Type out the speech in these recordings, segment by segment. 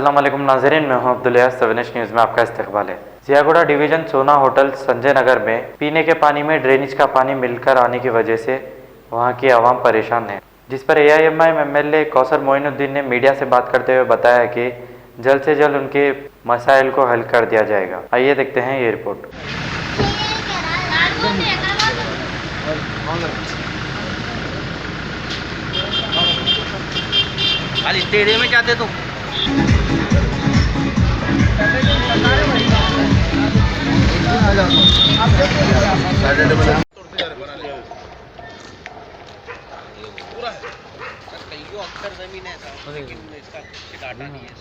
अस्सलाम वालेकुम नाज़रीन, मैं हूं अब्दुल यास। सवेनिश न्यूज़ में आपका इस्तकबाल है। जियागुड़ा डिवीज़न सोना होटल संजय नगर में पीने के पानी में ड्रेनेज का पानी मिलकर आने की वजह से वहां की आवाम परेशान है, जिस पर AIMIM MLA कौसर मोइनुद्दीन ने मीडिया से बात करते हुए बताया कि जल्द से जल्द उनके मसाइल को हल कर दिया जाएगा। आइए देखते हैं ये रिपोर्ट। खाली टेढ़े में जाते तुम। अक्सर जमीन है लेकिन इसका डाटा नहीं है।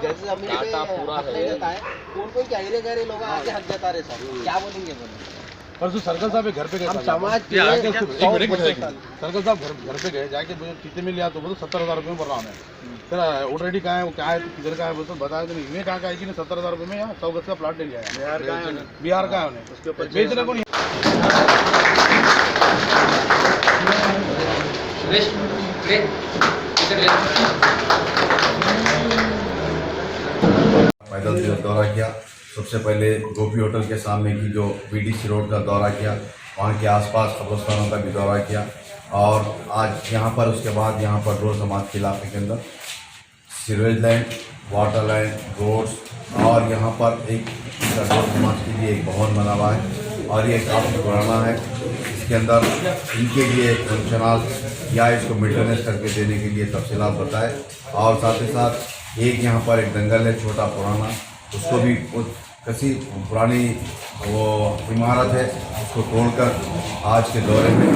जैसे जमीन डाटा पूरा है, कौन क्या लोग आगे हक जता रहे सर, क्या बोलेंगे बोले। परसों सर्कल साहब घर पे गए, हम समाज के सर्कल साहब घर पे गए, जाके कितने में लिया तो बोलो 70,000 रुपये में भर रहा है। फिर ऑलरेडी कहाँ है, वो क्या है, किधर का है, बोलते बताया तो नहीं। मैं कहाँ का है कि 70,000 रुपये में यहाँ 100 गज का प्लाट ले लिया है। बिहार का है उन्हें, उसके ऊपर बेचने को नहीं। पैदल दौरा किया। सबसे पहले गोपी होटल के सामने की जो BDC रोड का दौरा किया, वहाँ के आसपास कब्रिस्तानों का भी दौरा किया। और आज यहाँ पर उसके बाद यहाँ पर रोड समाज के इलाके के अंदर sewerage line, water line, roads और यहाँ पर एक रोड समाज के लिए एक भवन बना हुआ है और ये काफ़ी पुराना है। इसके अंदर इनके लिए फंक्शनल या इसको मेंटेनेंस करके देने के लिए तफसीलात बताए। और साथ ही साथ एक यहाँ पर एक दंगल है छोटा पुराना, उसको भी कसी पुरानी वो इमारत है, उसको तोड़कर आज के दौरे में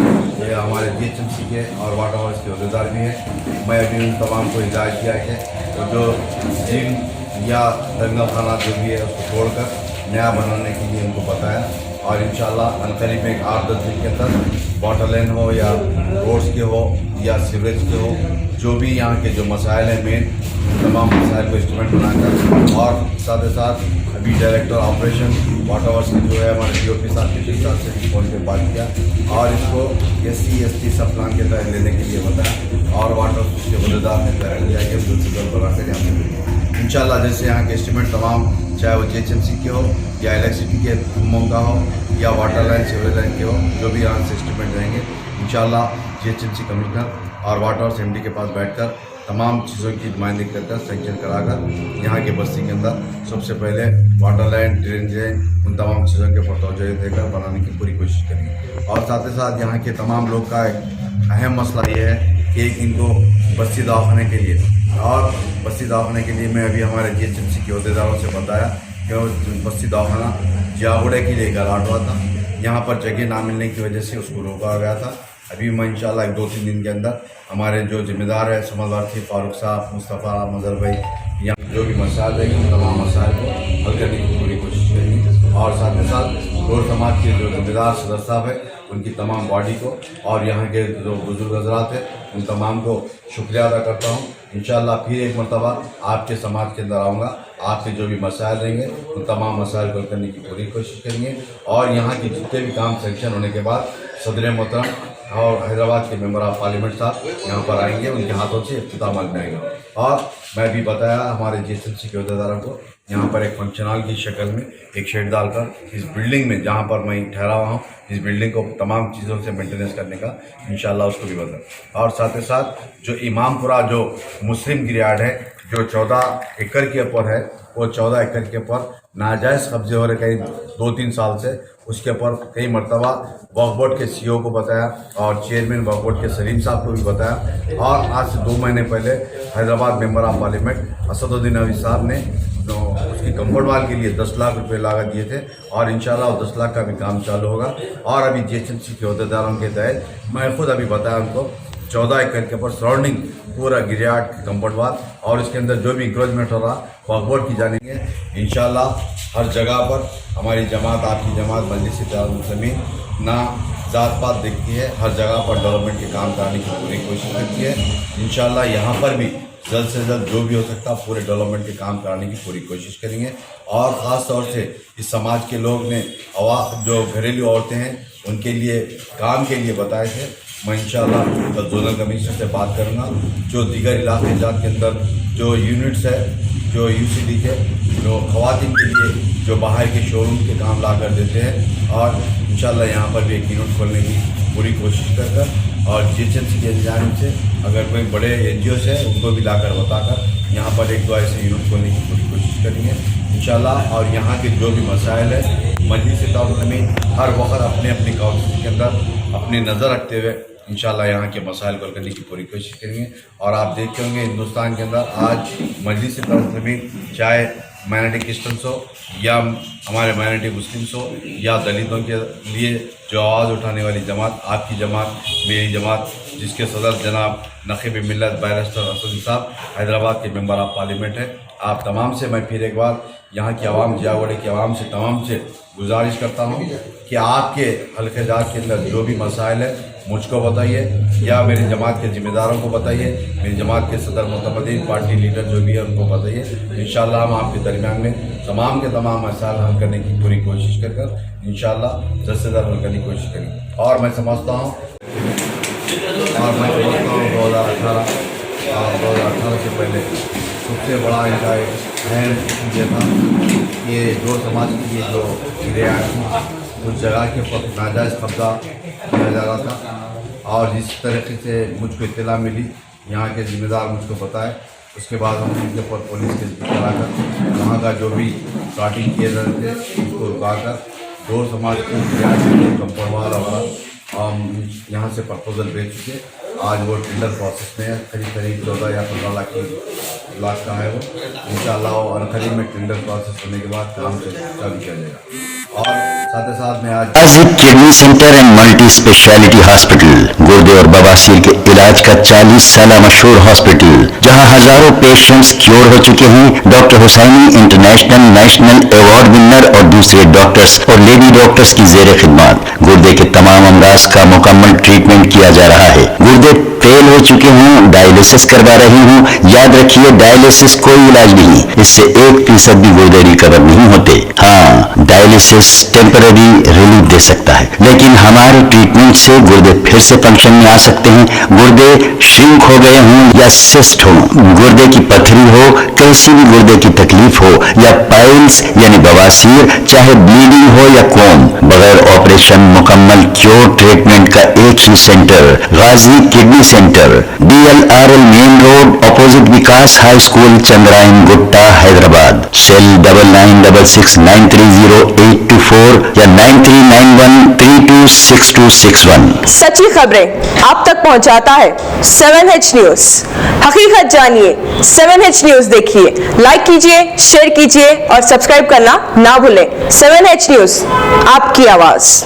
ये हमारे GHMC के और वाटर हाउस के अहदेदार भी हैं। मैं अभी उन तमाम को हिदायत किया है कि तो जो जिम या दंगल खाना जो भी है उसको तोड़कर नया बनाने के लिए उनको बताया। और इंशाल्लाह अनकरीब में 8-10 दिन के अंदर वाटर लाइन हो या रोड्स के हो या सीवरेज के हो, जो भी यहाँ के जो मसाइल हैं मेन, तमाम मसाइल को एस्टिमेट बनाकर और साथ ही साथ अभी डायरेक्टर ऑपरेशन वाटर हाउस जो है हमारे DOP साहब के साथ से भी फोन पर बात किया और इसको SC ST सब प्लान के तहत लेने के लिए बताया। और वाटर के अहदेदार ने तय किया कि जो सिग्नल बनाकर यहाँ पे इंशाल्लाह जैसे यहाँ के एस्टिमेट तमाम, चाहे वो GHMC के हो या इलेक्ट्रिसिटी के रूमों का हो या वाटर लाइन सीवरेज लाइन के हो, जो भी यहाँ से एस्टिमेट रहेंगे इंशाल्लाह GHMC कमिश्नर और वाटर हाउस MD के पास बैठकर तमाम चीज़ों की नुमाइंदगी कर सेंक्शन कराकर यहाँ के बस्ती के अंदर सबसे पहले वाटर लाइन, ड्रेनेज लाइन, उन तमाम चीज़ों के ऊपर तवज्जो देकर बनाने की पूरी कोशिश करेंगे। और साथ ही साथ यहाँ के तमाम लोग का एक अहम मसला ये है कि इनको बस्ती दवाखाने के लिए और बस्ती दवाखाने के लिए मैं अभी हमारे GHMC के अहदेदारों से बताया कि बस्ती दवाखाना जियागुड़ा के लिए गलाट हुआ था, यहाँ पर जगह ना मिलने की वजह से उसको रोका गया था। अभी मैं इंशाल्लाह 2-3 दिन के अंदर हमारे जो जिम्मेदार है समझदार थे फारूक साहब, मुस्तफ़ा, मजहर भाई, यहाँ जो भी मसाइल रहेंगे तमाम मसाइल को हल करने की पूरी कोशिश करेंगे। और साथ ही साथ रोड समाज के जो जिम्मेदार सदस्य साहब है उनकी तमाम बॉडी को और यहाँ के जो बुजुर्ग हजरात हैं उन तमाम को शुक्रिया अदा करता हूँ। इंशाल्लाह फिर एक मरतबा आपके समाज के अंदर आऊँगा, आपके जो भी मसाइल रहेंगे उन तमाम मसाइल को हल करने की पूरी कोशिश करेंगे। और यहाँ के जितने भी काम सेंक्शन होने के बाद सदर मोहतरम और हैदराबाद के मेंबर ऑफ पार्लियामेंट साहब यहाँ पर आएंगे, उनके हाथों से इफ्तिताह मनाएंगे। और मैं भी बताया हमारे GHMC के अहदेदारों को यहाँ पर एक फंक्शन हॉल की शक्ल में एक शेड डालकर इस बिल्डिंग में जहाँ पर मैं ठहरा हुआ हूँ इस बिल्डिंग को तमाम चीज़ों से मेंटेनेंस करने का इंशाल्लाह उसको भी बताया। और साथ ही साथ जो इमामपुरा जो मुस्लिम गिरियाड है जो 14 एकड़ के ऊपर है, वो 14 एकड़ के ऊपर नाजायज़ कब्जे हो रहे कई 2-3 साल से, उसके ऊपर कई मरतबा वक्फ बोर्ड के CEO को बताया और चेयरमैन वक्फ बोर्ड के सलीम साहब को भी बताया। और आज से 2 महीने पहले Hyderabad member of parliament Asaduddin अवी साहब ने जो उसकी कंपाउंड वाल के लिए 10 लाख रुपए लागत दिए थे और इंशाल्लाह 10 लाख का भी काम चालू होगा। और अभी GHMC के अहदेदारों के तहत मैं खुद अभी बताया उनको 14 एकड़ के ऊपर सराउंडिंग पूरा गिरियाड कंपाउंड वाल और इसके अंदर जो भी इंक्रोचमेंट हो रहा वक्फ बोर्ड की जानेंगे। इंशाल्लाह हर जगह पर हमारी जमात, आपकी जमात मजलिस-ए-इत्तेहाद-उल-मुस्लिमीन ना जात पात देखती है, हर जगह पर डेवलपमेंट के काम कराने की पूरी कोशिश करती है। इंशाल्लाह यहाँ पर भी जल्द से जल्द जो भी हो सकता पूरे डेवलपमेंट के काम कराने की पूरी कोशिश करेंगे। और ख़ास तौर से इस समाज के लोग ने जो घरेलू औरतें हैं उनके लिए काम के लिए बताए थे मैं इंशाल्लाह जोनल कमिश्नर से बात करूँगा। जो दीगर इलाके जात के अंदर जो यूनिट्स है, जो यूसीडी के जो ख़वातीन के लिए जो बाहर के शोरूम के काम ला कर देते हैं, और इंशाल्लाह यहाँ पर भी एक यूनिट खोलने की पूरी कोशिश कर और GHMC की जानिब से अगर कोई बड़े NGOs है उनको भी लाकर बताकर यहाँ पर एक दो ऐसे यूनिट खोलने की पूरी कोशिश करेंगे इंशाल्लाह। और यहाँ के जो भी मसाइल है मजलिस-ए-इत्तेहादुल अमीन हर वक्त अपने अपने काउंसिल के अंदर अपनी नज़र रखते हुए इंशाल्लाह यहाँ के मसाइल को हल करने की पूरी कोशिश करेंगे। और आप देखते होंगे हिंदुस्तान के अंदर आज मजलिस-ए-इत्तेहादुल अमीन चाहे माइनॉरिटी क्रिश्चियंस हो या हमारे माइनॉरिटी मुस्लिम्स हो या दलितों के लिए जो आवाज़ उठाने वाली जमात, आपकी जमात, मेरी जमात, जिसके सदर जनाब नक़ीब मिल्लत बैरिस्टर असद साहब हैदराबाद के मेंबर ऑफ पार्लियामेंट है। आप तमाम से मैं फिर एक बार यहाँ की आवाम, जियागढ़ की आवाम से तमाम से गुजारिश करता हूँ कि आपके हल्के जात के अंदर जो भी मसाइल है मुझको बताइए या मेरी जमात के ज़िम्मेदारों को बताइए, मेरी जमात के सदर मुतमदीन पार्टी लीडर जो भी है उनको बताइए। इंशाल्लाह हम आपके दरमियान में तमाम के तमाम मसाइल हल करने की पूरी कोशिश कर इंशाल्लाह जल्द से जल्द हल करने की कोशिश करेंगे। और मैं समझता हूँ 2018 से पहले सबसे बड़ा इनका एक अहम ये था, ये जो समाज की ये जो रियायत उस जगह के ऊपर नाजायज़ कब्जा किया जा रहा था। और जिस तरीके से मुझको इत्तला मिली, यहाँ के ज़िम्मेदार मुझको बताए, उसके बाद हम उनके ऊपर पुलिस केस कराकर वहाँ का जो भी प्लाटिंग किए जा रहे थे उसको रुकाकर दो समाज की रियायत कंपाउंड वाला हम यहाँ से प्रपोजल भेज चुके। आज वो टेंडर प्रोसेस में है, करीब 14 या 15 लाख का है वो। इंशाल्लाह और करीब में टेंडर प्रोसेस होने के बाद काम चालू किया जाएगा। और साथ ही साथ में आज kidney centre and multi speciality hospital, गुर्दे और बवासीर के इलाज का 40 साल मशहूर हॉस्पिटल, जहां हजारों पेशेंट्स क्योर हो चुके हैं। Doctor Husaini international national award winner और दूसरे डॉक्टर्स और लेडी डॉक्टर्स की जेर खिदमत गुर्दे के तमाम अमराज का मुकम्मल ट्रीटमेंट किया जा रहा है। गुर्दे फेल हो चुके हों, डायलिसिस करवा रही हूँ, याद रखिए डायलिसिस कोई इलाज नहीं, इससे 1% भी गुर्दे रिकवर नहीं होते। हाँ, डायलिसिस टेम्पररी रिलीफ दे सकता है, लेकिन हमारे ट्रीटमेंट से गुर्दे फिर से फंक्शन में आ सकते हैं। गुर्दे श्रिंक हो गए हों या सिस्ट हो, गुर्दे की पथरी हो, कैसी भी गुर्दे की तकलीफ हो या पाइल्स यानी बवासीर, चाहे ब्लीडिंग हो या कोम, बगैर ऑपरेशन मुकम्मल क्योर ट्रीटमेंट का एक ही centre, Ghazi kidney centre, DLRL main road opposite Vikas high school, Chandrayangutta, Hyderabad. Cell 9966930824 या 9391326261। सच्ची खबरें आप तक पहुंचाता है 7H न्यूज। हकीकत जानिए, 7H न्यूज देखिए, लाइक कीजिए, शेयर कीजिए और सब्सक्राइब करना ना भूलें। 7H न्यूज, आपकी आवाज।